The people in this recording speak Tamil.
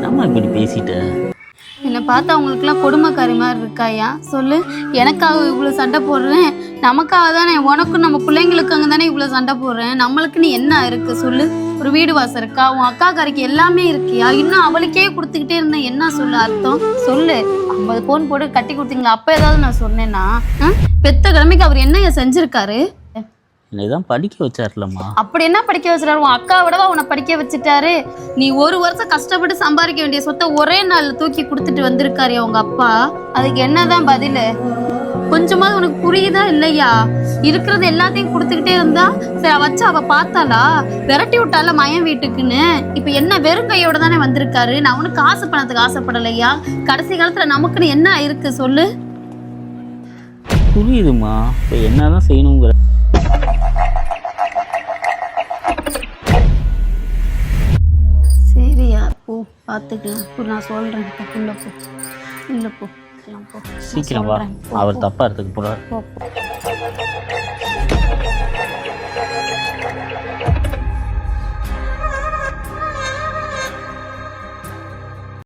நம்ம இப்படி பேசிட்டேன். என்னை பார்த்தா அவங்களுக்குலாம் கொடுமைக்காரி மாதிரி இருக்காயா? சொல்லு. எனக்காக இவ்வளோ சண்டை போடுறேன், நமக்காக தானே, உனக்கும் நம்ம பிள்ளைங்களுக்காக தானே இவ்வளோ சண்டை போடுறேன். நம்மளுக்குன்னு என்ன இருக்கு சொல்லு? ஒரு வீடு வாசம் இருக்கா? உன் அக்கா கறிக்கு எல்லாமே இருக்கியா? இன்னும் அவளுக்கே கொடுத்துக்கிட்டே இருந்தேன், என்ன சொல்லு அர்த்தம்? சொல்லு. 50 பவுன் போட்டு கட்டி கொடுத்தீங்களா? அப்போ ஏதாவது நான் சொன்னேன்னா? பெத்த கிழமைக்கு அவர் என்ன செஞ்சிருக்காரு? என்னைதான் படிக்க வச்சார்லம்மா. அப்படி என்ன படிக்க வச்சிட்டாரு? உன் அக்கா விடவா உன்னை படிக்க வச்சுட்டாரு? நீ 1 வருஷம் கஷ்டப்பட்டு சம்பாதிக்க வேண்டிய சொத்தை ஒரே நாள் தூக்கி கொடுத்துட்டு வந்திருக்காரு உங்க அப்பா. அதுக்கு என்னதான் பதில்? கொஞ்சமாவது உனக்கு புரியுதா இல்லையா? இருக்கிறது எல்லாத்தையும் கொடுத்துக்கிட்டே இருந்தா சரி, வச்சு அவ பார்த்தாளா? விரட்டி விட்டால மயம் வீட்டுக்குன்னு. இப்ப என்ன வெறும் கையோட தானே வந்திருக்காரு. நான் உனக்கு காசு பணத்துக்கு ஆசைப்படலையா? கடைசி காலத்துல நமக்குன்னு என்ன இருக்கு சொல்லு? புரியுதுமா, இப்போ என்னதான் செய்யணுங்கிற. சரியா, போ பார்த்துக்கலாம். நான் சொல்றேன். உள்ள போ, உள்ள போ, சீக்கிரம் வா. அவர் தப்பா எடுத்துக்க போறாரு.